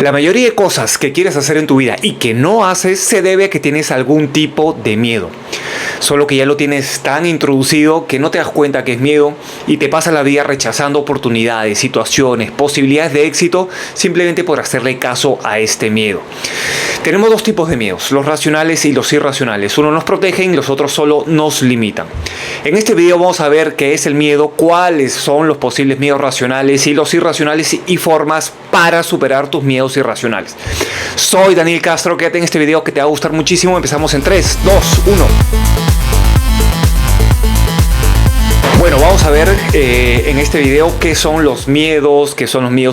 La mayoría de cosas que quieres hacer en tu vida y que no haces se debe a que tienes algún tipo de miedo. Solo que ya lo tienes tan introducido que no te das cuenta que es miedo y te pasas la vida rechazando oportunidades, situaciones, posibilidades de éxito simplemente por hacerle caso a este miedo. Tenemos dos tipos de miedos, los racionales y los irracionales. Unos nos protegen, los otros solo nos limitan. En este video vamos a ver qué es el miedo, cuáles son los posibles miedos racionales y los irracionales y formas para superar tus miedos irracionales. Soy Daniel Castro, quédate en este video que te va a gustar muchísimo. Empezamos en 3, 2, 1. Bueno, vamos a ver en este video qué son los miedos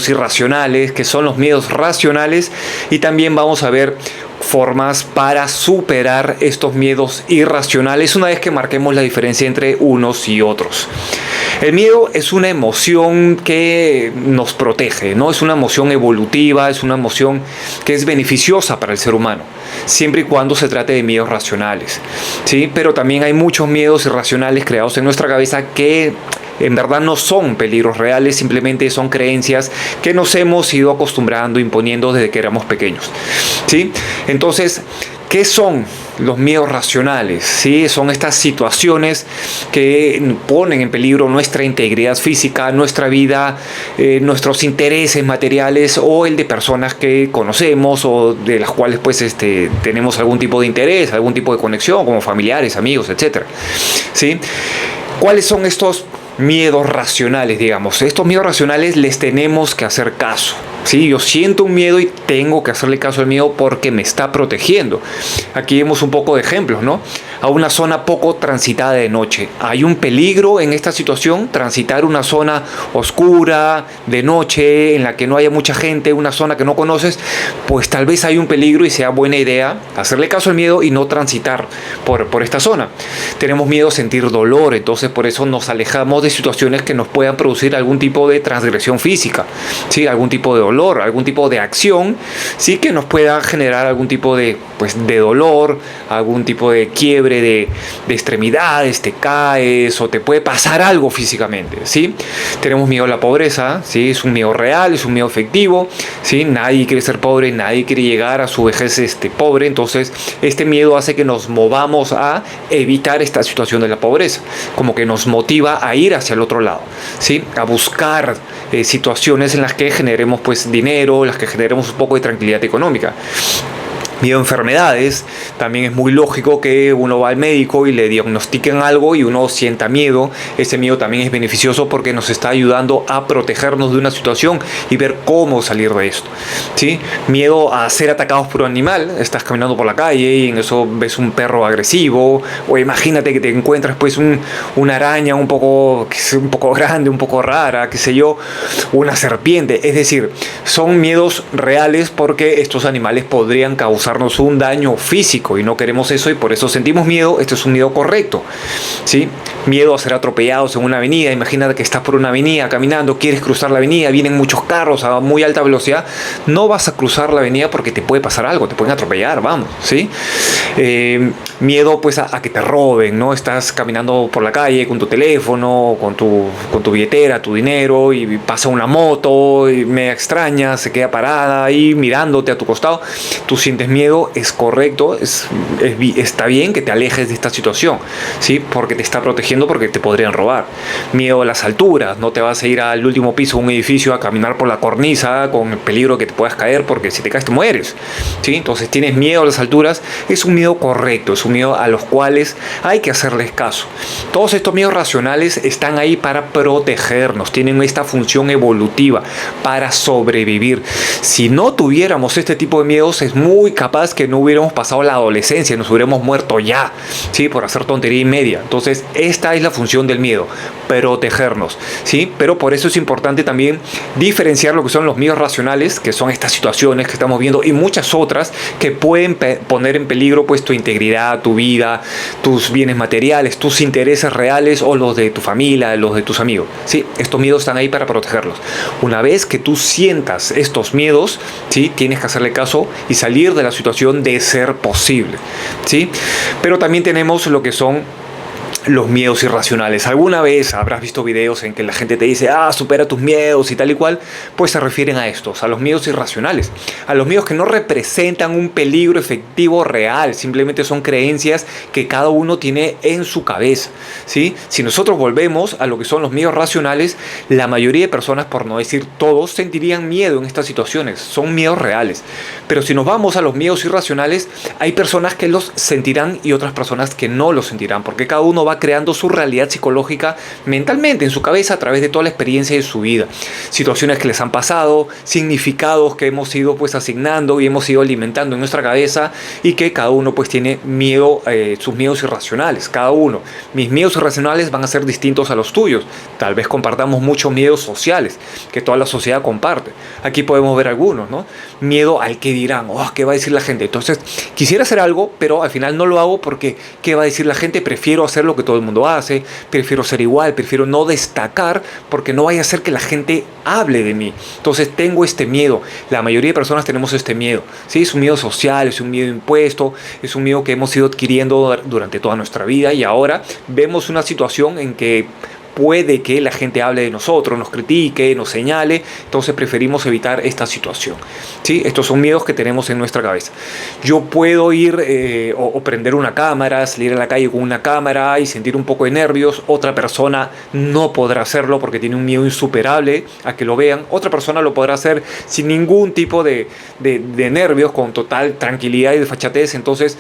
irracionales, qué son los miedos racionales y también vamos a ver formas para superar estos miedos irracionales una vez que marquemos la diferencia entre unos y otros. El miedo es una emoción que nos protege, ¿no? Es una emoción evolutiva, es una emoción que es beneficiosa para el ser humano, siempre y cuando se trate de miedos racionales, ¿sí? Pero también hay muchos miedos irracionales creados en nuestra cabeza que en verdad no son peligros reales, simplemente son creencias que nos hemos ido acostumbrando, imponiendo desde que éramos pequeños, ¿sí? Entonces, ¿qué son los miedos racionales? ¿Sí? Son estas situaciones que ponen en peligro nuestra integridad física, nuestra vida, nuestros intereses materiales o el de personas que conocemos o de las cuales pues tenemos algún tipo de interés, algún tipo de conexión, como familiares, amigos, etc. ¿Sí? ¿Cuáles son estos miedos racionales, digamos? Estos miedos racionales les tenemos que hacer caso. Sí, yo siento un miedo y tengo que hacerle caso al miedo porque me está protegiendo. Aquí vemos un poco de ejemplos, ¿no? A una zona poco transitada de noche. ¿Hay un peligro en esta situación? Transitar una zona oscura, de noche, en la que no haya mucha gente, una zona que no conoces, pues tal vez hay un peligro y sea buena idea hacerle caso al miedo y no transitar por esta zona. Tenemos miedo a sentir dolor, entonces por eso nos alejamos de situaciones que nos puedan producir algún tipo de transgresión física, ¿sí? Algún tipo de dolor, algún tipo de acción, sí, que nos pueda generar algún tipo de dolor, algún tipo de quiebre de extremidades, te caes o te puede pasar algo físicamente, ¿sí? Tenemos miedo a la pobreza, ¿sí? Es un miedo real, es un miedo efectivo, ¿sí? Nadie quiere ser pobre, nadie quiere llegar a su vejez pobre, entonces este miedo hace que nos movamos a evitar esta situación de la pobreza, como que nos motiva a ir hacia el otro lado, ¿sí? A buscar situaciones en las que generemos pues dinero, las que generemos un poco de tranquilidad económica. Miedo a enfermedades, también es muy lógico que uno va al médico y le diagnostiquen algo y uno sienta miedo. Ese miedo también es beneficioso porque nos está ayudando a protegernos de una situación y ver cómo salir de esto, ¿sí? Miedo a ser atacados por un animal, estás caminando por la calle y en eso ves un perro agresivo, o imagínate que te encuentras pues una araña un poco grande, un poco rara, qué sé yo, una serpiente. Es decir, son miedos reales porque estos animales podrían causar un daño físico y no queremos eso y por eso sentimos miedo. Este es un miedo correcto, ¿sí? Miedo a ser atropellados en una avenida. Imagínate que estás por una avenida caminando, quieres cruzar la avenida, vienen muchos carros a muy alta velocidad, no vas a cruzar la avenida porque te puede pasar algo, te pueden atropellar, vamos, ¿sí? Miedo pues a que te roben, ¿no? Estás caminando por la calle con tu teléfono, con tu billetera, tu dinero y pasa una moto y media extraña, se queda parada ahí mirándote a tu costado, tú sientes miedo. Es correcto, está bien que te alejes de esta situación, ¿sí? Porque te está protegiendo, porque te podrían robar. Miedo a las alturas, no te vas a ir al último piso de un edificio a caminar por la cornisa con el peligro que te puedas caer, porque si te caes te mueres, ¿sí? Entonces tienes miedo a las alturas, es un miedo correcto, es un miedo a los cuales hay que hacerles caso. Todos estos miedos racionales están ahí para protegernos, tienen esta función evolutiva para sobrevivir. Si no tuviéramos este tipo de miedos, es muy capaz que no hubiéramos pasado la adolescencia, nos hubiéramos muerto ya, ¿sí? Por hacer tontería y media. Entonces esta es la función del miedo, protegernos, ¿sí? Pero por eso es importante también diferenciar lo que son los miedos racionales, que son estas situaciones que estamos viendo y muchas otras que pueden poner en peligro pues tu integridad, tu vida, tus bienes materiales, tus intereses reales o los de tu familia, los de tus amigos, ¿sí? Estos miedos están ahí para protegerlos. Una vez que tú sientas estos miedos, ¿sí? Tienes que hacerle caso y salir de la situación de ser posible, ¿sí? Pero también tenemos lo que son los miedos irracionales. ¿Alguna vez habrás visto videos en que la gente te dice, supera tus miedos y tal y cual? Pues se refieren a estos, a los miedos irracionales, a los miedos que no representan un peligro efectivo real, simplemente son creencias que cada uno tiene en su cabeza, ¿sí? Si nosotros volvemos a lo que son los miedos racionales, la mayoría de personas, por no decir todos, sentirían miedo en estas situaciones, son miedos reales. Pero si nos vamos a los miedos irracionales, hay personas que los sentirán y otras personas que no los sentirán, porque cada uno va creando su realidad psicológica mentalmente en su cabeza a través de toda la experiencia de su vida, situaciones que les han pasado, significados que hemos ido pues asignando y hemos ido alimentando en nuestra cabeza, y que cada uno pues tiene miedo, sus miedos irracionales, cada uno. Mis miedos irracionales van a ser distintos a los tuyos, tal vez compartamos muchos miedos sociales que toda la sociedad comparte. Aquí podemos ver algunos, ¿no? Miedo al que dirán, ¿qué va a decir la gente? Entonces quisiera hacer algo, pero al final no lo hago porque ¿qué va a decir la gente? Prefiero hacer lo que todo el mundo hace, prefiero ser igual, prefiero no destacar porque no vaya a ser que la gente hable de mí. Entonces tengo este miedo. La mayoría de personas tenemos este miedo, ¿sí? Es un miedo social, es un miedo impuesto, es un miedo que hemos ido adquiriendo durante toda nuestra vida, y ahora vemos una situación en que puede que la gente hable de nosotros, nos critique, nos señale, entonces preferimos evitar esta situación, ¿sí? Estos son miedos que tenemos en nuestra cabeza. Yo puedo ir o prender una cámara, salir a la calle con una cámara y sentir un poco de nervios. Otra persona no podrá hacerlo porque tiene un miedo insuperable a que lo vean. Otra persona lo podrá hacer sin ningún tipo de nervios, con total tranquilidad y desfachatez. Entonces,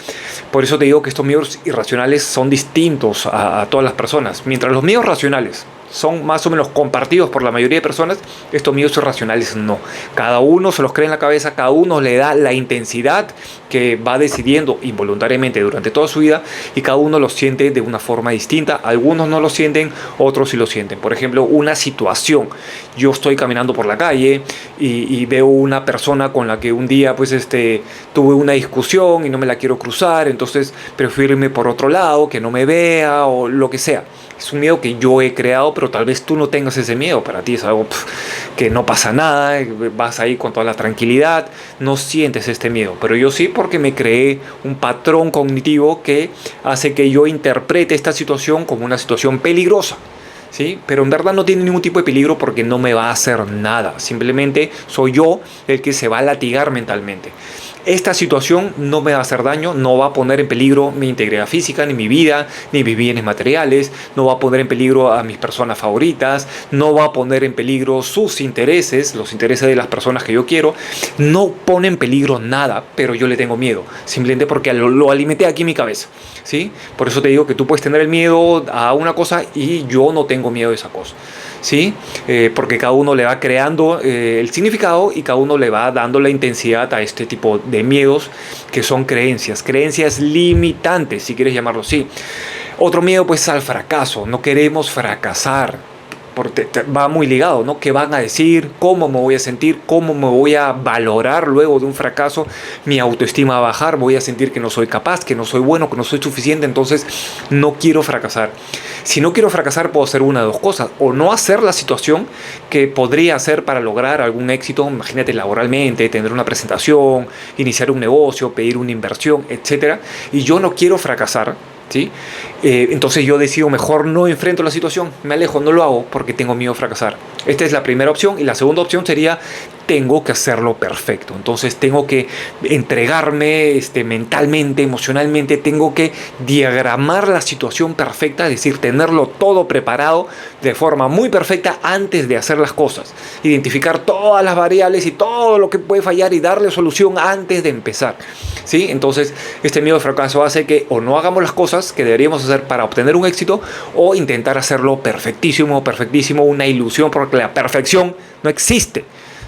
por eso te digo que estos miedos irracionales son distintos a todas las personas. Mientras los miedos racionales son más o menos compartidos por la mayoría de personas, estos miedos irracionales no. Cada uno se los cree en la cabeza, cada uno le da la intensidad que va decidiendo involuntariamente durante toda su vida, y cada uno los siente de una forma distinta. Algunos no lo sienten, otros sí lo sienten. Por ejemplo, una situación. Yo estoy caminando por la calle y veo una persona con la que un día pues tuve una discusión y no me la quiero cruzar, entonces prefiero irme por otro lado, que no me vea o lo que sea. Es un miedo que yo he creado, pero tal vez tú no tengas ese miedo. Para ti es algo que no pasa nada, vas ahí con toda la tranquilidad, no sientes este miedo. Pero yo sí, porque me creé un patrón cognitivo que hace que yo interprete esta situación como una situación peligrosa, ¿sí? Pero en verdad no tiene ningún tipo de peligro porque no me va a hacer nada. Simplemente soy yo el que se va a latigar mentalmente. Esta situación no me va a hacer daño, no va a poner en peligro mi integridad física, ni mi vida, ni mis bienes materiales, no va a poner en peligro a mis personas favoritas, no va a poner en peligro sus intereses, los intereses de las personas que yo quiero. No pone en peligro nada, pero yo le tengo miedo, simplemente porque lo alimenté aquí en mi cabeza, ¿sí? Por eso te digo que tú puedes tener el miedo a una cosa y yo no tengo miedo de esa cosa, ¿sí? Porque cada uno le va creando el significado y cada uno le va dando la intensidad a este tipo de miedos, que son creencias limitantes, si quieres llamarlo así. Otro miedo pues al fracaso. No queremos fracasar, porque va muy ligado, ¿no? ¿Qué van a decir? ¿Cómo me voy a sentir? ¿Cómo me voy a valorar luego de un fracaso? Mi autoestima va a bajar, voy a sentir que no soy capaz, que no soy bueno, que no soy suficiente, entonces no quiero fracasar. Si no quiero fracasar, puedo hacer una de dos cosas: o no hacer la situación que podría hacer para lograr algún éxito, imagínate laboralmente, tener una presentación, iniciar un negocio, pedir una inversión, etc. Y yo no quiero fracasar, ¿sí? Entonces yo decido mejor no enfrento la situación, me alejo, no lo hago porque tengo miedo a fracasar. Esta es la primera opción, y la segunda opción sería: tengo que hacerlo perfecto. Entonces tengo que entregarme mentalmente, emocionalmente, tengo que diagramar la situación perfecta, es decir, tenerlo todo preparado de forma muy perfecta antes de hacer las cosas. Identificar todas las variables y todo lo que puede fallar y darle solución antes de empezar, ¿sí? Entonces este miedo al fracaso hace que o no hagamos las cosas que deberíamos hacer para obtener un éxito, o intentar hacerlo perfectísimo, una ilusión, porque la perfección no existe.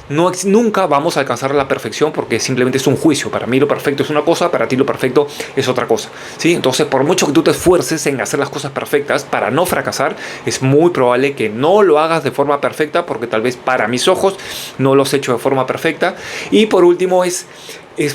Nunca vamos a alcanzar la perfección porque simplemente es un juicio. Para mí lo perfecto es una cosa, para ti lo perfecto es otra cosa, ¿sí? Entonces, por mucho que tú te esfuerces en hacer las cosas perfectas para no fracasar, es muy probable que no lo hagas de forma perfecta, porque tal vez para mis ojos no lo has hecho de forma perfecta. Y por último, es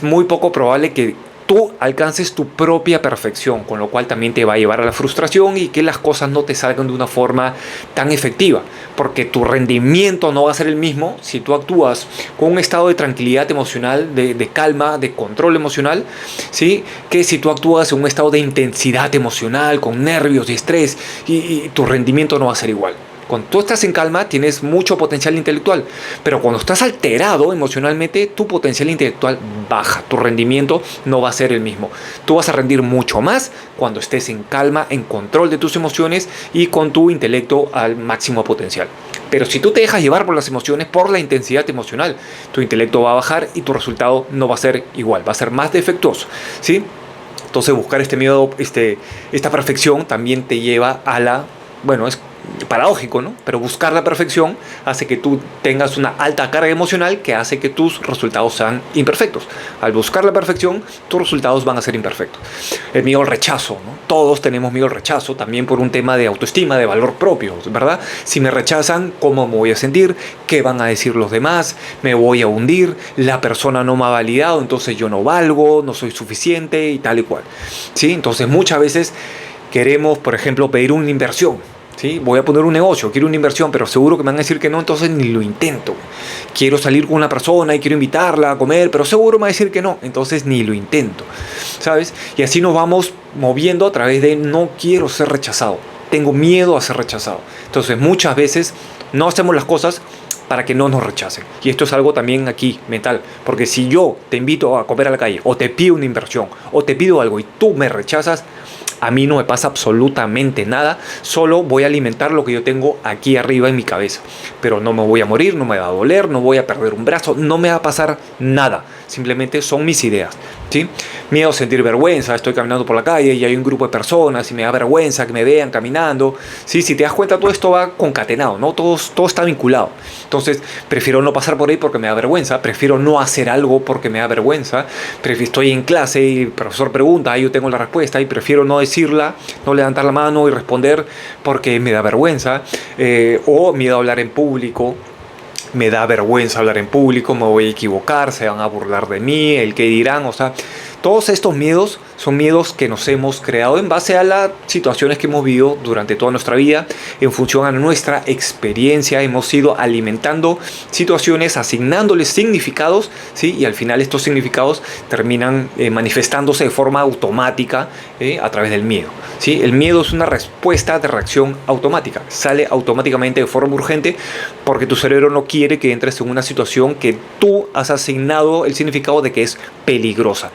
muy poco probable que tú alcances tu propia perfección, con lo cual también te va a llevar a la frustración y que las cosas no te salgan de una forma tan efectiva, porque tu rendimiento no va a ser el mismo si tú actúas con un estado de tranquilidad emocional, de calma, de control emocional, ¿sí? Que si tú actúas en un estado de intensidad emocional, con nervios y estrés, y tu rendimiento no va a ser igual. Cuando tú estás en calma tienes mucho potencial intelectual, pero cuando estás alterado emocionalmente, tu potencial intelectual baja, tu rendimiento no va a ser el mismo. Tú vas a rendir mucho más cuando estés en calma, en control de tus emociones y con tu intelecto al máximo potencial. Pero si tú te dejas llevar por las emociones, por la intensidad emocional, tu intelecto va a bajar y tu resultado no va a ser igual, va a ser más defectuoso, ¿sí? Entonces buscar este miedo, esta perfección también te lleva a la, bueno, es paradójico, ¿no? Pero buscar la perfección hace que tú tengas una alta carga emocional que hace que tus resultados sean imperfectos. Al buscar la perfección, tus resultados van a ser imperfectos. El miedo al rechazo, ¿no? Todos tenemos miedo al rechazo, también por un tema de autoestima, de valor propio, ¿verdad? Si me rechazan, ¿cómo me voy a sentir? ¿Qué van a decir los demás? ¿Me voy a hundir? ¿La persona no me ha validado? Entonces yo no valgo, no soy suficiente y tal y cual, ¿sí? Entonces muchas veces queremos, por ejemplo, pedir una inversión. ¿Sí? Voy a poner un negocio, quiero una inversión, pero seguro que me van a decir que no, entonces ni lo intento. Quiero salir con una persona y quiero invitarla a comer, pero seguro me va a decir que no, entonces ni lo intento, ¿sabes? Y así nos vamos moviendo a través de no quiero ser rechazado, tengo miedo a ser rechazado. Entonces muchas veces no hacemos las cosas para que no nos rechacen. Y esto es algo también aquí mental, porque si yo te invito a comer a la calle, o te pido una inversión, o te pido algo y tú me rechazas, a mí no me pasa absolutamente nada, solo voy a alimentar lo que yo tengo aquí arriba en mi cabeza. Pero no me voy a morir, no me va a doler, no voy a perder un brazo, no me va a pasar nada. Simplemente son mis ideas, ¿sí? Miedo a sentir vergüenza, estoy caminando por la calle y hay un grupo de personas y me da vergüenza que me vean caminando, ¿sí? Si te das cuenta, todo esto va concatenado, ¿no? Todo está vinculado. Entonces, prefiero no pasar por ahí porque me da vergüenza, prefiero no hacer algo porque me da vergüenza, estoy en clase y el profesor pregunta, yo tengo la respuesta y prefiero no decirla, no levantar la mano y responder porque me da vergüenza, o miedo a hablar en público. Me da vergüenza hablar en público, me voy a equivocar, se van a burlar de mí, el que dirán, o sea, todos estos miedos son miedos que nos hemos creado en base a las situaciones que hemos vivido durante toda nuestra vida, en función a nuestra experiencia, hemos ido alimentando situaciones, asignándoles significados, ¿sí? Y al final estos significados terminan manifestándose de forma automática a través del miedo, ¿sí? El miedo es una respuesta de reacción automática, sale automáticamente de forma urgente porque tu cerebro no quiere que entres en una situación que tú has asignado el significado de que es peligrosa.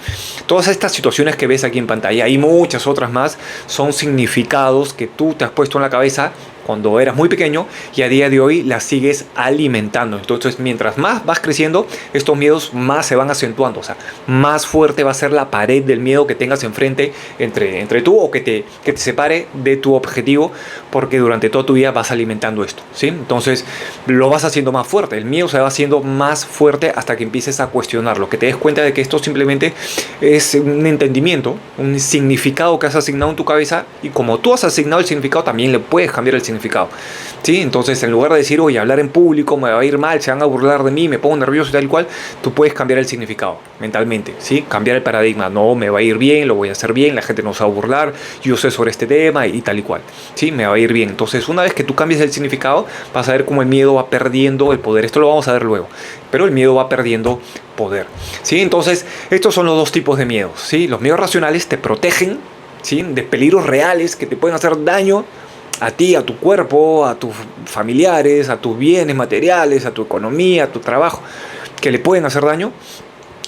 Todas estas situaciones que ves aquí en pantalla y muchas otras más son significados que tú te has puesto en la cabeza cuando eras muy pequeño y a día de hoy las sigues alimentando. Entonces, mientras más vas creciendo, estos miedos más se van acentuando. O sea, más fuerte va a ser la pared del miedo que tengas enfrente entre tú o que te separe de tu objetivo, porque durante toda tu vida vas alimentando esto, ¿sí? Entonces, lo vas haciendo más fuerte. El miedo se va haciendo más fuerte hasta que empieces a cuestionarlo, que te des cuenta de que esto simplemente es un entendimiento, un significado que has asignado en tu cabeza, y como tú has asignado el significado, también le puedes cambiar el significado. ¿Sí? Entonces, en lugar de decir, oye, hablar en público me va a ir mal, se van a burlar de mí, me pongo nervioso y tal y cual, tú puedes cambiar el significado mentalmente, ¿sí? Cambiar el paradigma. No, me va a ir bien, lo voy a hacer bien, la gente no se va a burlar, yo sé sobre este tema y tal y cual, ¿sí? Me va a ir bien. Entonces, una vez que tú cambies el significado, vas a ver cómo el miedo va perdiendo el poder. Esto lo vamos a ver luego, pero el miedo va perdiendo poder, ¿sí? Entonces, estos son los dos tipos de miedos, ¿sí? Los miedos racionales te protegen, ¿sí? De peligros reales que te pueden hacer daño a ti, a tu cuerpo, a tus familiares, a tus bienes materiales, a tu economía, a tu trabajo, que le pueden hacer daño.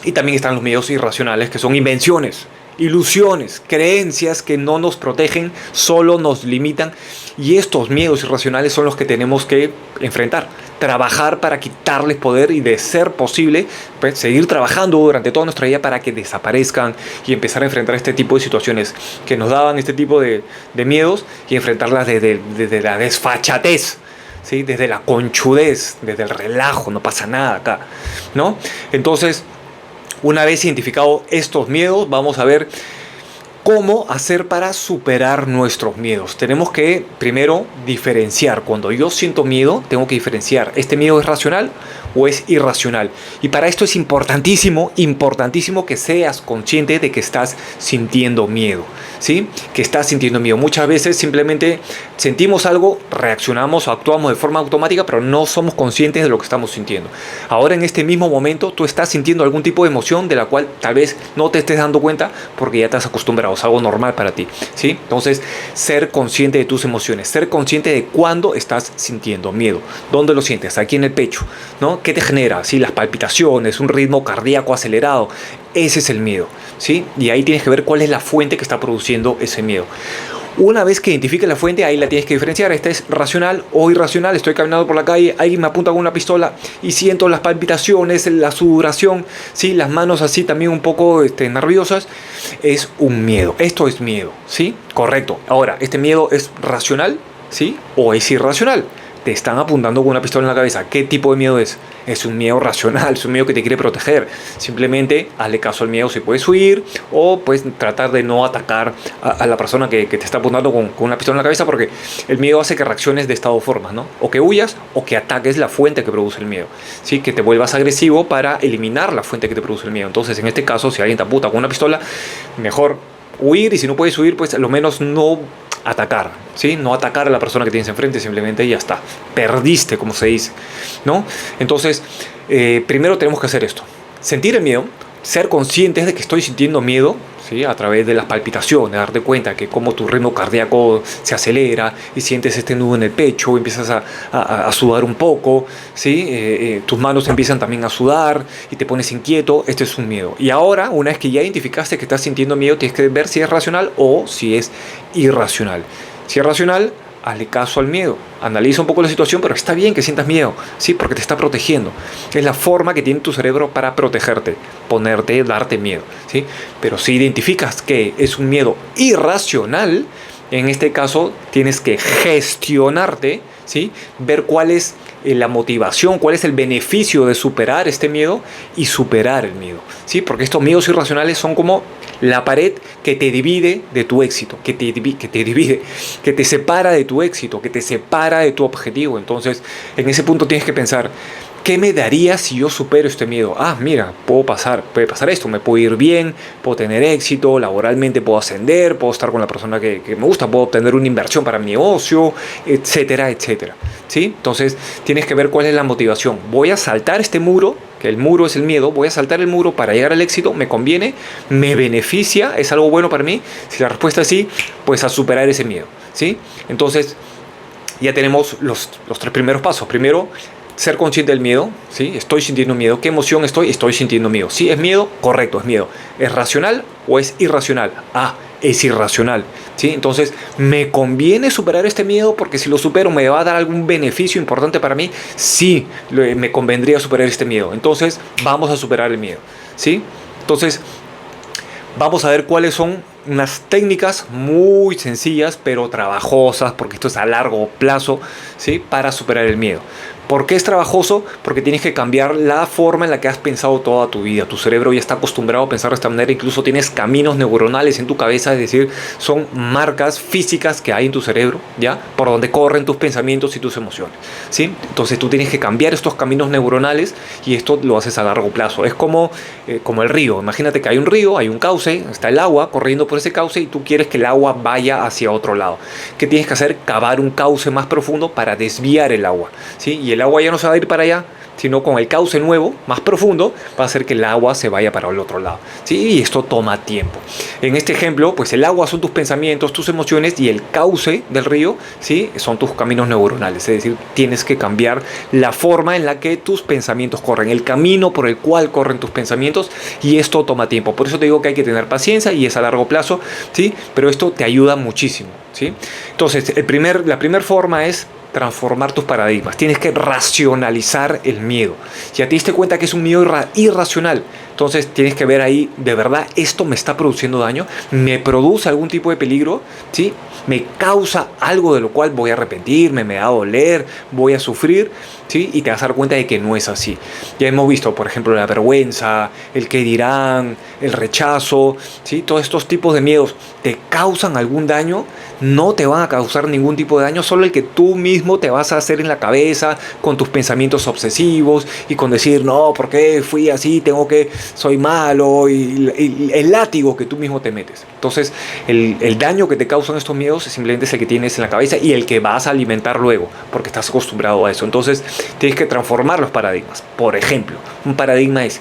Y también están los miedos irracionales, que son invenciones, ilusiones, creencias que no nos protegen, solo nos limitan. Y estos miedos irracionales son los que tenemos que enfrentar, trabajar para quitarles poder y, de ser posible, pues, seguir trabajando durante toda nuestra vida para que desaparezcan y empezar a enfrentar este tipo de situaciones que nos daban este tipo de miedos y enfrentarlas desde la desfachatez, ¿sí? Desde la conchudez, desde el relajo, no pasa nada acá, ¿no? Entonces, una vez identificado estos miedos, vamos a ver ¿Cómo hacer para superar nuestros miedos? Tenemos que primero diferenciar. Cuando yo siento miedo, tengo que diferenciar. ¿Este miedo es racional o es irracional? Y para esto es importantísimo, importantísimo que seas consciente de que estás sintiendo miedo, ¿sí? Que estás sintiendo miedo. Muchas veces simplemente sentimos algo, reaccionamos o actuamos de forma automática, pero no somos conscientes de lo que estamos sintiendo. Ahora en este mismo momento tú estás sintiendo algún tipo de emoción de la cual tal vez no te estés dando cuenta porque ya te has acostumbrado. Es algo normal para ti, ¿sí? Entonces, ser consciente de tus emociones, ser consciente de cuándo estás sintiendo miedo. ¿Dónde lo sientes? Aquí en el pecho, ¿no? ¿Qué te genera? ¿Sí? Las palpitaciones, un ritmo cardíaco acelerado. Ese es el miedo, ¿sí? Y ahí tienes que ver cuál es la fuente que está produciendo ese miedo. Una vez que identifiques la fuente, ahí la tienes que diferenciar. ¿Esta es racional o irracional? Estoy caminando por la calle, alguien me apunta con una pistola y siento las palpitaciones, la sudoración, ¿sí? Las manos así también un poco nerviosas. Es un miedo. Esto es miedo, ¿sí? Correcto. Ahora, ¿este miedo es racional, sí? ¿O es irracional? Te están apuntando con una pistola en la cabeza. ¿Qué tipo de miedo es? Es un miedo racional, es un miedo que te quiere proteger. Simplemente hazle caso al miedo si puedes huir o pues tratar de no atacar a la persona que te está apuntando con una pistola en la cabeza, porque el miedo hace que reacciones de estas dos formas, ¿no? O que huyas o que ataques la fuente que produce el miedo, ¿sí? Que te vuelvas agresivo para eliminar la fuente que te produce el miedo. Entonces, en este caso, si alguien te apunta con una pistola, mejor huir, y si no puedes huir, pues a lo menos no atacar, ¿sí? No atacar a la persona que tienes enfrente, simplemente ya está. Perdiste, como se dice, ¿no? Entonces, primero tenemos que hacer esto. Sentir el miedo, ser conscientes de que estoy sintiendo miedo, ¿sí? A través de las palpitaciones, darte cuenta que como tu ritmo cardíaco se acelera y sientes este nudo en el pecho, empiezas a sudar un poco, ¿sí? Tus manos empiezan también a sudar y te pones inquieto. Este es un miedo. Y ahora, una vez que ya identificaste que estás sintiendo miedo, tienes que ver si es racional o si es irracional. Si es racional, hazle caso al miedo, analiza un poco la situación, pero está bien que sientas miedo, ¿sí? Porque te está protegiendo. Es la forma que tiene tu cerebro para protegerte, ponerte, darte miedo, ¿sí? Pero si identificas que es un miedo irracional, en este caso tienes que gestionarte, ¿sí? Ver cuál es la motivación, cuál es el beneficio de superar este miedo y superar el miedo, ¿sí? Porque estos miedos irracionales son como la pared que te divide de tu éxito, que te separa de tu éxito, que te separa de tu objetivo. Entonces, en ese punto tienes que pensar, ¿qué me daría si yo supero este miedo? Ah, mira, puede pasar esto, me puedo ir bien, puedo tener éxito, laboralmente puedo ascender, puedo estar con la persona que me gusta, puedo obtener una inversión para mi negocio, etcétera, etcétera, ¿sí? Entonces, tienes que ver cuál es la motivación. Voy a saltar este muro, que el muro es el miedo, voy a saltar el muro para llegar al éxito, ¿me conviene? ¿Me beneficia? ¿Es algo bueno para mí? Si la respuesta es sí, pues a superar ese miedo, ¿sí? Entonces, ya tenemos los tres primeros pasos. Primero, ser consciente del miedo, ¿sí? Estoy sintiendo miedo. ¿Qué emoción estoy? Estoy sintiendo miedo. ¿Sí es miedo? Correcto, es miedo. ¿Es racional o es irracional? Ah, es irracional, ¿sí? Entonces, ¿me conviene superar este miedo? Porque si lo supero, ¿me va a dar algún beneficio importante para mí? Sí, me convendría superar este miedo. Entonces, vamos a superar el miedo, ¿sí? Entonces, vamos a ver cuáles son unas técnicas muy sencillas, pero trabajosas, porque esto es a largo plazo, ¿sí? Para superar el miedo. ¿Por qué es trabajoso? Porque tienes que cambiar la forma en la que has pensado toda tu vida. Tu cerebro ya está acostumbrado a pensar de esta manera. Incluso tienes caminos neuronales en tu cabeza, es decir, son marcas físicas que hay en tu cerebro, ¿ya? Por donde corren tus pensamientos y tus emociones, ¿sí? Entonces tú tienes que cambiar estos caminos neuronales y esto lo haces a largo plazo. Es como el río. Imagínate que hay un río, hay un cauce, está el agua corriendo por ese cauce y tú quieres que el agua vaya hacia otro lado. ¿Qué tienes que hacer? Cavar un cauce más profundo para desviar el agua, ¿sí? Y el agua ya no se va a ir para allá, sino con el cauce nuevo, más profundo, va a hacer que el agua se vaya para el otro lado, ¿sí? Y esto toma tiempo. En este ejemplo, pues el agua son tus pensamientos, tus emociones, y el cauce del río, ¿sí? Son tus caminos neuronales. Es decir, tienes que cambiar la forma en la que tus pensamientos corren, el camino por el cual corren tus pensamientos, y esto toma tiempo. Por eso te digo que hay que tener paciencia y es a largo plazo, ¿sí? Pero esto te ayuda muchísimo, ¿sí? Entonces, la primera forma es transformar tus paradigmas. Tienes que racionalizar el miedo. Ya te diste cuenta que es un miedo irracional. Entonces tienes que ver ahí, de verdad, esto me está produciendo daño, me produce algún tipo de peligro, ¿sí? Me causa algo de lo cual voy a arrepentirme, me va a doler, voy a sufrir, ¿sí? Y te vas a dar cuenta de que no es así. Ya hemos visto, por ejemplo, la vergüenza, el qué dirán, el rechazo, ¿sí? Todos estos tipos de miedos te causan algún daño, no te van a causar ningún tipo de daño, solo el que tú mismo te vas a hacer en la cabeza con tus pensamientos obsesivos y con decir, no, ¿por qué fui así? Soy malo, y el látigo que tú mismo te metes. Entonces, el daño que te causan estos miedos simplemente es el que tienes en la cabeza y el que vas a alimentar luego, porque estás acostumbrado a eso. Entonces, tienes que transformar los paradigmas. Por ejemplo, un paradigma es: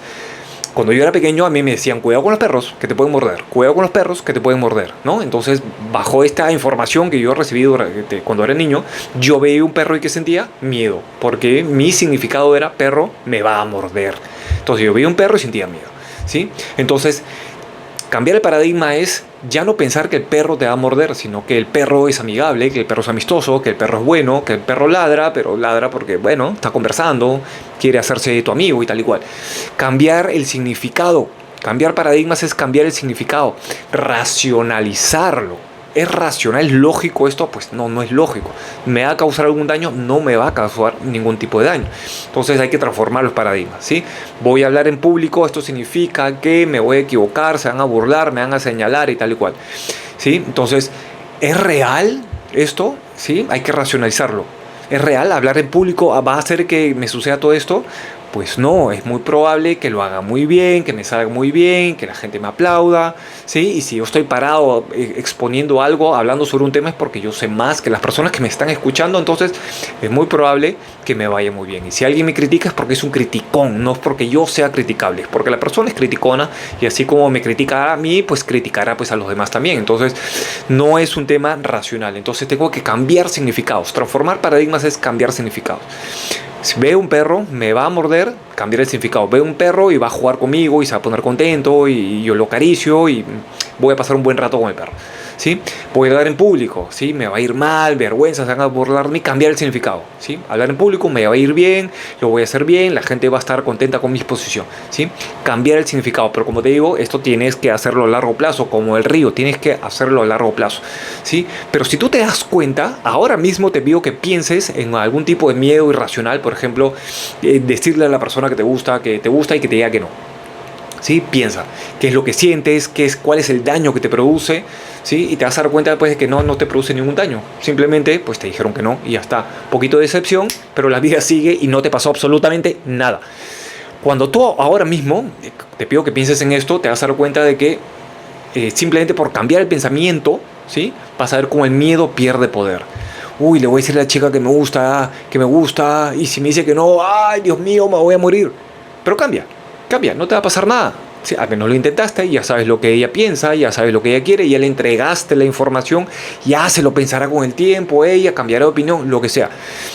cuando yo era pequeño a mí me decían, cuidado con los perros que te pueden morder, cuidado con los perros que te pueden morder, ¿no? Entonces, bajo esta información que yo he recibido cuando era niño, yo veía un perro y que sentía miedo, porque mi significado era perro me va a morder. Entonces yo veía un perro y sentía miedo, ¿sí? Entonces, cambiar el paradigma es ya no pensar que el perro te va a morder, sino que el perro es amigable, que el perro es amistoso, que el perro es bueno, que el perro ladra, pero ladra porque, bueno, está conversando, quiere hacerse tu amigo y tal y cual. Cambiar el significado. Cambiar paradigmas es cambiar el significado, racionalizarlo. ¿Es racional? ¿Es lógico esto? Pues no, no es lógico. ¿Me va a causar algún daño? No me va a causar ningún tipo de daño. Entonces hay que transformar los paradigmas, ¿sí? Voy a hablar en público, esto significa que me voy a equivocar, se van a burlar, me van a señalar y tal y cual, ¿sí? Entonces, ¿es real esto? ¿Sí? Hay que racionalizarlo. ¿Es real? ¿Hablar en público va a hacer que me suceda todo esto? Pues no, es muy probable que lo haga muy bien, que me salga muy bien, que la gente me aplauda, ¿sí? Y si yo estoy parado exponiendo algo, hablando sobre un tema, es porque yo sé más que las personas que me están escuchando, entonces es muy probable que me vaya muy bien. Y si alguien me critica es porque es un criticón, no es porque yo sea criticable, es porque la persona es criticona y así como me critica a mí, pues criticará pues a los demás también. Entonces no es un tema racional, entonces tengo que cambiar significados. Transformar paradigmas es cambiar significados. Si veo un perro, me va a morder, cambiar el significado. Veo un perro y va a jugar conmigo y se va a poner contento y yo lo acaricio y voy a pasar un buen rato con el perro, ¿sí? Voy a hablar en público, ¿sí? Me va a ir mal, vergüenza, se van a burlar de mí, cambiar el significado, ¿sí? Hablar en público me va a ir bien, lo voy a hacer bien, la gente va a estar contenta con mi exposición, ¿sí? Cambiar el significado, pero como te digo, esto tienes que hacerlo a largo plazo, como el río, tienes que hacerlo a largo plazo, ¿sí? Pero si tú te das cuenta, ahora mismo te pido que pienses en algún tipo de miedo irracional, por ejemplo, decirle a la persona que te gusta y que te diga que no. ¿Sí? Piensa qué es lo que sientes, cuál es el daño que te produce, ¿sí? Y te vas a dar cuenta después de que no te produce ningún daño. Simplemente pues te dijeron que no y ya está. Poquito de decepción, pero la vida sigue y no te pasó absolutamente nada. Cuando tú ahora mismo, te pido que pienses en esto, te vas a dar cuenta de que simplemente por cambiar el pensamiento, ¿sí? Vas a ver cómo el miedo pierde poder. Uy, le voy a decir a la chica que me gusta, y si me dice que no, ay, Dios mío, me voy a morir. Pero cambia, no te va a pasar nada. Sí, al menos lo intentaste, ya sabes lo que ella piensa, ya sabes lo que ella quiere, ya le entregaste la información, ya se lo pensará con el tiempo, ella cambiará de opinión, lo que sea.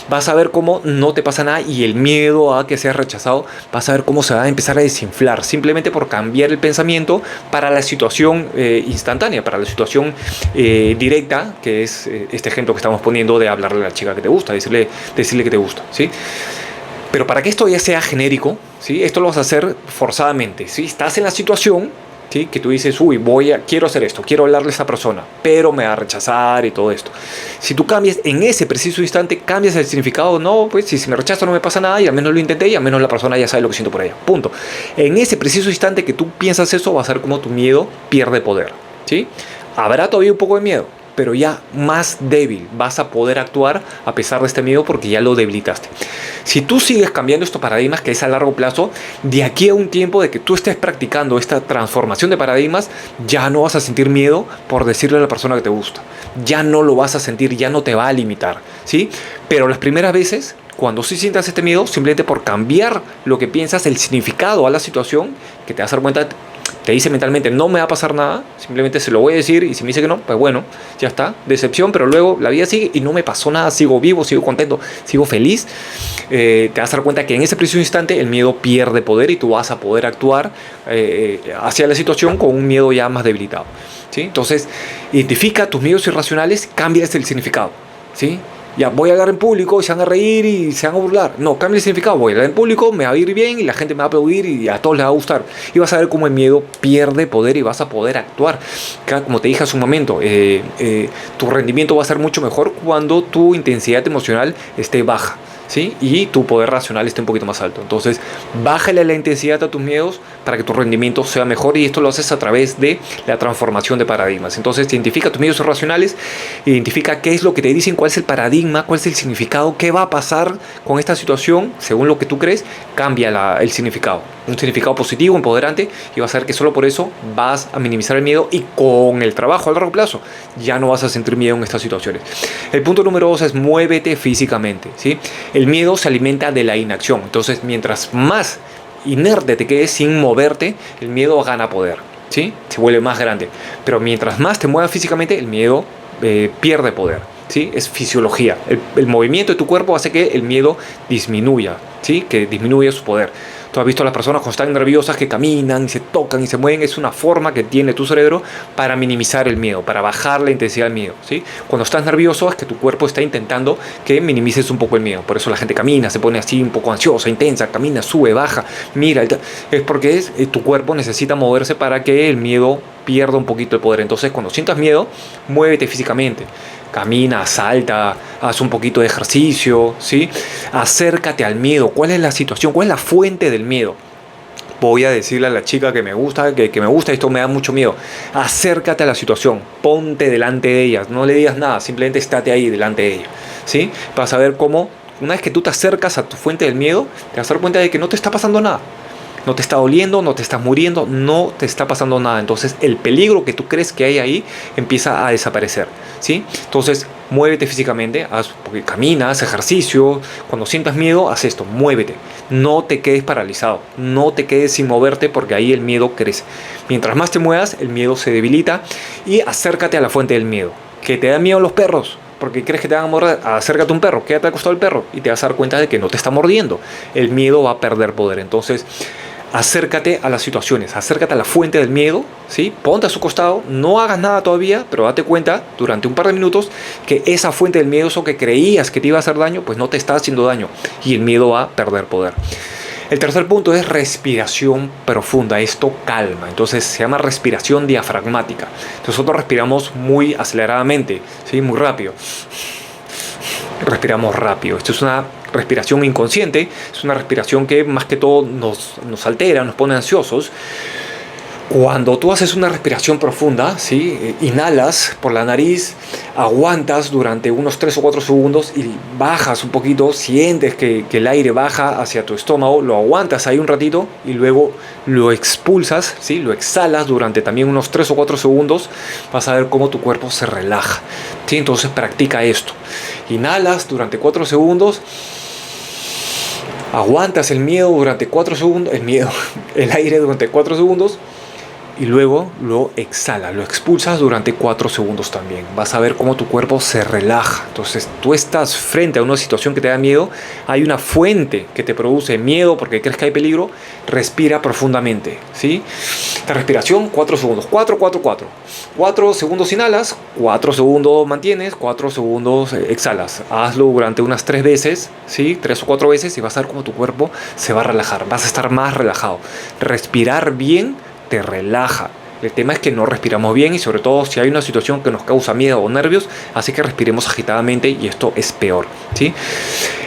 Vas a ver cómo no te pasa nada y el miedo a que seas rechazado, vas a ver cómo se va a empezar a desinflar, simplemente por cambiar el pensamiento para la situación instantánea, para la situación directa, que es este ejemplo que estamos poniendo de hablarle a la chica que te gusta, decirle que te gusta, ¿sí? Pero para que esto ya sea genérico, ¿sí? Esto lo vas a hacer forzadamente. ¿Sí? Estás en la situación, ¿sí? Que tú dices, uy, quiero hacer esto, quiero hablarle a esta persona, pero me va a rechazar y todo esto. Si tú cambias en ese preciso instante, cambias el significado, no, pues si me rechazo no me pasa nada y al menos lo intenté y al menos la persona ya sabe lo que siento por ella. Punto. En ese preciso instante que tú piensas eso, va a ser como tu miedo pierde poder, ¿sí? Habrá todavía un poco de miedo, pero ya más débil, vas a poder actuar a pesar de este miedo porque ya lo debilitaste. Si tú sigues cambiando estos paradigmas, que es a largo plazo, de aquí a un tiempo de que tú estés practicando esta transformación de paradigmas, ya no vas a sentir miedo por decirle a la persona que te gusta. Ya no lo vas a sentir, ya no te va a limitar, ¿sí? Pero las primeras veces, cuando sí sientas este miedo, simplemente por cambiar lo que piensas, el significado a la situación, que te vas a dar cuenta, te dice mentalmente, no me va a pasar nada, simplemente se lo voy a decir y si me dice que no, pues bueno, ya está, decepción, pero luego la vida sigue y no me pasó nada, sigo vivo, sigo contento, sigo feliz. Te vas a dar cuenta que en ese preciso instante el miedo pierde poder y tú vas a poder actuar hacia la situación con un miedo ya más debilitado, ¿sí? Entonces, identifica tus miedos irracionales, cambia el significado, ¿sí? Ya, voy a hablar en público y se van a reír y se van a burlar. No, cambia el significado. Voy a hablar en público, me va a ir bien y la gente me va a aplaudir y a todos les va a gustar. Y vas a ver cómo el miedo pierde poder y vas a poder actuar. Como te dije hace un momento, tu rendimiento va a ser mucho mejor cuando tu intensidad emocional esté baja, ¿sí? Y tu poder racional esté un poquito más alto. Entonces, bájale la intensidad a tus miedos para que tu rendimiento sea mejor, y esto lo haces a través de la transformación de paradigmas. Entonces, identifica tus miedos irracionales, identifica qué es lo que te dicen, cuál es el paradigma, cuál es el significado, qué va a pasar con esta situación, según lo que tú crees, cambia el significado. Un significado positivo, empoderante, y vas a ver que solo por eso vas a minimizar el miedo, y con el trabajo a largo plazo ya no vas a sentir miedo en estas situaciones. El punto número 2 es muévete físicamente, ¿sí? El miedo se alimenta de la inacción. Entonces, mientras más inerte te quedes sin moverte, el miedo gana poder, ¿sí? Se vuelve más grande. Pero mientras más te muevas físicamente, el miedo pierde poder, ¿sí? Es fisiología. El movimiento de tu cuerpo hace que el miedo disminuya, ¿sí? Que disminuya su poder. Tú has visto a las personas cuando están nerviosas que caminan y se tocan y se mueven. Es una forma que tiene tu cerebro para minimizar el miedo, para bajar la intensidad del miedo, ¿sí? Cuando estás nervioso es que tu cuerpo está intentando que minimices un poco el miedo. Por eso la gente camina, se pone así un poco ansiosa, intensa, camina, sube, baja, mira. Es porque tu cuerpo necesita moverse para que el miedo pierda un poquito el poder. Entonces, cuando sientas miedo, muévete físicamente. Camina, salta, haz un poquito de ejercicio, ¿sí? Acércate al miedo. ¿Cuál es la situación? ¿Cuál es la fuente del miedo? Voy a decirle a la chica que me gusta, que me gusta, esto me da mucho miedo. Acércate a la situación, ponte delante de ella, no le digas nada, simplemente estate ahí delante de ella, ¿sí? Vas a ver cómo, una vez que tú te acercas a tu fuente del miedo, te vas a dar cuenta de que no te está pasando nada. No te está doliendo, no te estás muriendo, no te está pasando nada. Entonces el peligro que tú crees que hay ahí empieza a desaparecer, ¿sí? Entonces muévete físicamente, camina, haz ejercicio. Cuando sientas miedo, haz esto, muévete. No te quedes paralizado, no te quedes sin moverte, porque ahí el miedo crece. Mientras más te muevas, el miedo se debilita, y acércate a la fuente del miedo. ¿Que te dan miedo los perros? Porque crees que te van a morder, acércate a un perro, quédate al costado del perro y te vas a dar cuenta de que no te está mordiendo. El miedo va a perder poder. Entonces, acércate a las situaciones, acércate a la fuente del miedo, ¿sí? Ponte a su costado, no hagas nada todavía, pero date cuenta durante un par de minutos que esa fuente del miedo, eso que creías que te iba a hacer daño, pues no te está haciendo daño, y el miedo va a perder poder. El tercer punto es respiración profunda. Esto calma. Entonces se llama respiración diafragmática. Nosotros respiramos muy aceleradamente, ¿sí? Muy rápido. Respiramos rápido. Esto es una respiración inconsciente. Es una respiración que más que todo nos altera, nos pone ansiosos. Cuando tú haces una respiración profunda, ¿sí? Inhalas por la nariz, aguantas durante unos 3 o 4 segundos y bajas un poquito, sientes que el aire baja hacia tu estómago, lo aguantas ahí un ratito y luego lo expulsas, ¿sí? Lo exhalas durante también unos 3 o 4 segundos, vas a ver cómo tu cuerpo se relaja, ¿sí? Entonces practica esto. Inhalas durante 4 segundos, aguantas el miedo durante 4 segundos, el aire durante 4 segundos, y luego lo exhalas, lo expulsas durante 4 segundos también. Vas a ver cómo tu cuerpo se relaja. Entonces tú estás frente a una situación que te da miedo, hay una fuente que te produce miedo porque crees que hay peligro, respira profundamente, ¿sí? Esta respiración, 4 segundos, 4, 4, 4. 4 segundos inhalas, 4 segundos mantienes, 4 segundos exhalas. Hazlo durante unas 3 veces, ¿sí? 3 o 4 veces, y vas a ver cómo tu cuerpo se va a relajar, vas a estar más relajado. Respirar bien te relaja. El tema es que no respiramos bien, y sobre todo si hay una situación que nos causa miedo o nervios, así que respiremos agitadamente, y esto es peor, ¿sí?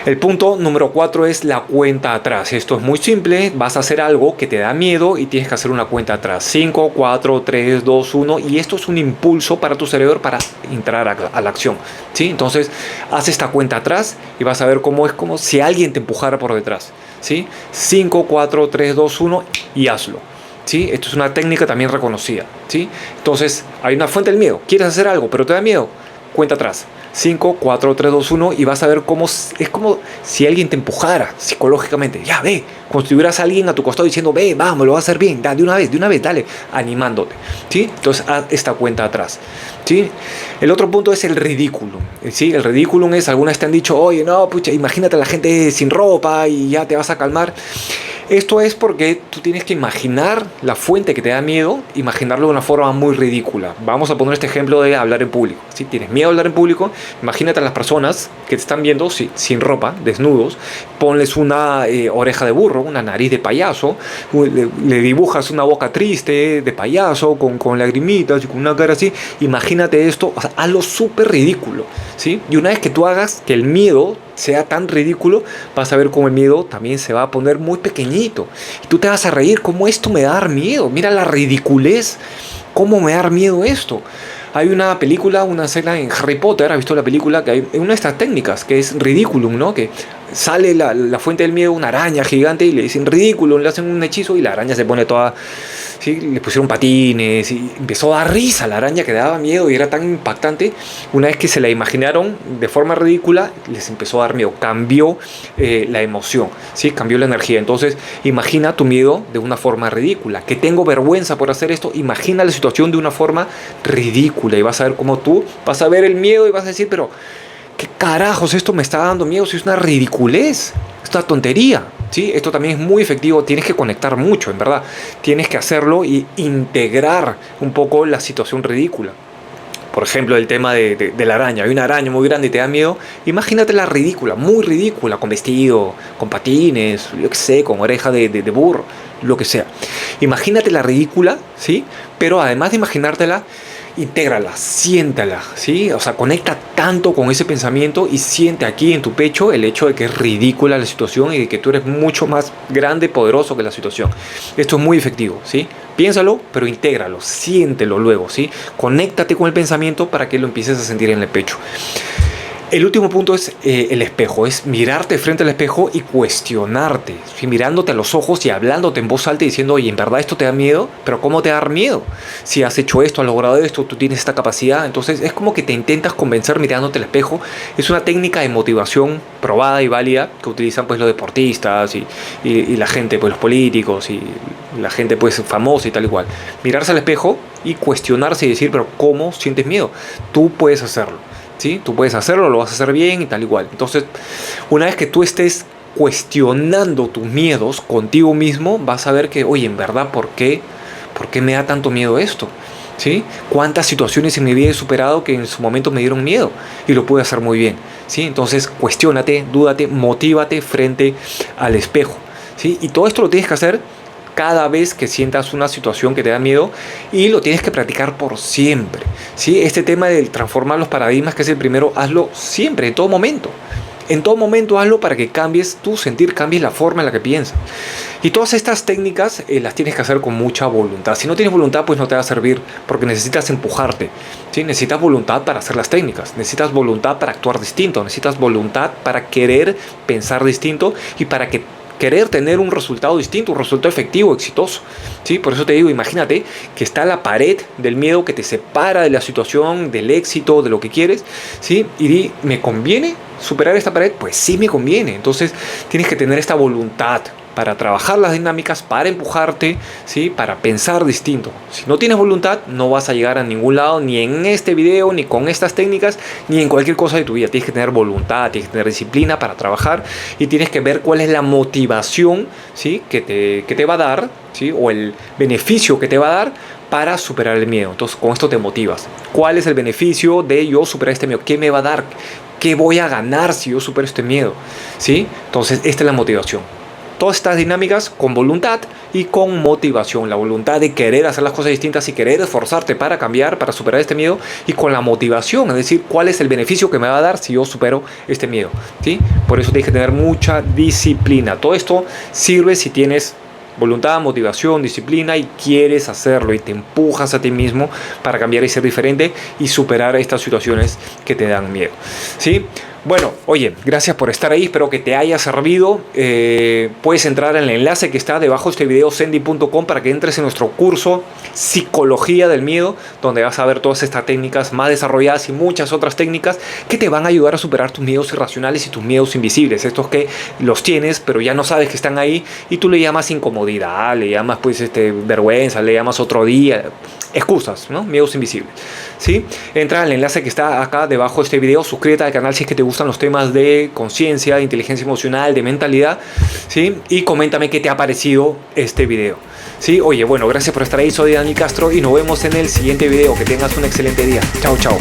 El punto número 4 es la cuenta atrás. Esto es muy simple. Vas a hacer algo que te da miedo y tienes que hacer una cuenta atrás. 5, 4, 3, 2, 1. Y esto es un impulso para tu cerebro para entrar a la acción, ¿sí? Entonces, haz esta cuenta atrás y vas a ver cómo es como si alguien te empujara por detrás, ¿sí? 5, 4, 3, 2, 1 y hazlo, ¿sí? Esto es una técnica también reconocida, ¿sí? Entonces, hay una fuente del miedo. Quieres hacer algo, pero te da miedo. Cuenta atrás. 5, 4, 3, 2, 1, y vas a ver cómo es como si alguien te empujara psicológicamente. Ya, ve, como si tuvieras a alguien a tu costado diciendo, ve, vamos, lo vas a hacer bien, da, de una vez, dale, animándote, ¿sí? Entonces, haz esta cuenta atrás, ¿sí? El otro punto es el ridículo, ¿sí? El ridículo es, algunas te han dicho, oye, no, pucha, imagínate a la gente sin ropa y ya te vas a calmar. Esto es porque tú tienes que imaginar la fuente que te da miedo, imaginarlo de una forma muy ridícula. Vamos a poner este ejemplo de hablar en público. Si tienes miedo a hablar en público, imagínate a las personas que te están viendo sin ropa, desnudos, ponles una oreja de burro, una nariz de payaso, le dibujas una boca triste de payaso, con lagrimitas y con una cara así. Imagínate esto, o sea, hazlo súper ridículo, ¿sí? Y una vez que tú hagas que el miedo sea tan ridículo, vas a ver cómo el miedo también se va a poner muy pequeñito. Y tú te vas a reír, ¿cómo esto me da miedo? Mira la ridiculez, ¿cómo me da miedo esto? Hay una película, una escena en Harry Potter, ¿has visto la película? Que hay una de estas técnicas, que es Ridiculum, ¿no? Que sale la fuente del miedo, una araña gigante, y le dicen Ridiculum, le hacen un hechizo y la araña se pone toda... ¿sí? Le pusieron patines y empezó a dar risa la araña, que daba miedo y era tan impactante. Una vez que se la imaginaron de forma ridícula, les empezó a dar miedo, cambió la emoción, ¿sí? Cambió la energía. Entonces imagina tu miedo de una forma ridícula. Que tengo vergüenza por hacer esto, imagina la situación de una forma ridícula y vas a ver cómo tú vas a ver el miedo y vas a decir, pero ¿qué carajos esto me está dando miedo? Si es una ridiculez, es una tontería. ¿Sí? Esto también es muy efectivo, tienes que conectar mucho, en verdad. Tienes que hacerlo y integrar un poco la situación ridícula. Por ejemplo, el tema de la araña. Hay una araña muy grande y te da miedo. Imagínate la ridícula, muy ridícula, con vestido, con patines, yo qué sé, con oreja de burro, lo que sea. Imagínate la ridícula, ¿sí? Pero además de imaginártela, intégrala, siéntala, ¿sí? O sea, conecta tanto con ese pensamiento y siente aquí en tu pecho el hecho de que es ridícula la situación y de que tú eres mucho más grande, poderoso que la situación. Esto es muy efectivo, ¿sí? Piénsalo, pero intégralo, siéntelo luego, ¿sí? Conéctate con el pensamiento para que lo empieces a sentir en el pecho. El último punto es el espejo, es mirarte frente al espejo y cuestionarte, ¿sí? Mirándote a los ojos y hablándote en voz alta y diciendo, oye, ¿en verdad esto te da miedo? ¿Pero cómo te da miedo? Si has hecho esto, has logrado esto, tú tienes esta capacidad. Entonces es como que te intentas convencer mirándote al espejo. Es una técnica de motivación probada y válida que utilizan pues los deportistas y la gente, pues los políticos y la gente pues famosa y tal y cual. Mirarse al espejo y cuestionarse y decir, pero ¿cómo sientes miedo? Tú puedes hacerlo. ¿Sí? Tú puedes hacerlo, lo vas a hacer bien y tal igual. Entonces, una vez que tú estés cuestionando tus miedos contigo mismo, vas a ver que, oye, en verdad, ¿por qué me da tanto miedo esto? ¿Sí? ¿Cuántas situaciones en mi vida he superado que en su momento me dieron miedo y lo pude hacer muy bien? ¿Sí? Entonces, cuestiónate, dúdate, motívate frente al espejo. ¿Sí? Y todo esto lo tienes que hacer cada vez que sientas una situación que te da miedo y lo tienes que practicar por siempre, ¿sí? Este tema de transformar los paradigmas, que es el primero, hazlo siempre, en todo momento. En todo momento hazlo para que cambies tu sentir, cambies la forma en la que piensas. Y todas estas técnicas las tienes que hacer con mucha voluntad. Si no tienes voluntad, pues no te va a servir porque necesitas empujarte, ¿sí? Necesitas voluntad para hacer las técnicas, necesitas voluntad para actuar distinto, necesitas voluntad para querer pensar distinto y para querer tener un resultado distinto, un resultado efectivo, exitoso, ¿sí? Por eso te digo, imagínate que está la pared del miedo que te separa de la situación, del éxito, de lo que quieres, ¿sí? Y di, ¿me conviene superar esta pared? Pues sí me conviene. Entonces tienes que tener esta voluntad para trabajar las dinámicas, para empujarte, ¿sí? Para pensar distinto. Si no tienes voluntad, no vas a llegar a ningún lado, ni en este video, ni con estas técnicas, ni en cualquier cosa de tu vida. Tienes que tener voluntad, tienes que tener disciplina para trabajar y tienes que ver cuál es la motivación, ¿sí? que te va a dar, ¿sí? O el beneficio que te va a dar para superar el miedo. Entonces, con esto te motivas. ¿Cuál es el beneficio de yo superar este miedo? ¿Qué me va a dar? ¿Qué voy a ganar si yo supero este miedo? ¿Sí? Entonces, esta es la motivación. Todas estas dinámicas con voluntad y con motivación. La voluntad de querer hacer las cosas distintas y querer esforzarte para cambiar, para superar este miedo. Y con la motivación, es decir, cuál es el beneficio que me va a dar si yo supero este miedo, ¿sí? Por eso tienes que tener mucha disciplina. Todo esto sirve si tienes voluntad, motivación, disciplina y quieres hacerlo y te empujas a ti mismo para cambiar y ser diferente y superar estas situaciones que te dan miedo, ¿sí? Bueno, oye, gracias por estar ahí, espero que te haya servido. Puedes entrar en el enlace que está debajo de este video, sendy.com, para que entres en nuestro curso Psicología del Miedo, donde vas a ver todas estas técnicas más desarrolladas y muchas otras técnicas que te van a ayudar a superar tus miedos irracionales y tus miedos invisibles, estos que los tienes pero ya no sabes que están ahí y tú le llamas incomodidad, le llamas pues vergüenza, le llamas otro día, excusas, ¿no? Miedos invisibles, ¿sí? Entra al enlace que está acá debajo de este video, suscríbete al canal si es que te gusta gustan los temas de conciencia, de inteligencia emocional, de mentalidad, ¿sí? Y coméntame qué te ha parecido este video, ¿sí? Oye, bueno, gracias por estar ahí, soy Dani Castro y nos vemos en el siguiente video. Que tengas un excelente día. Chao, chao.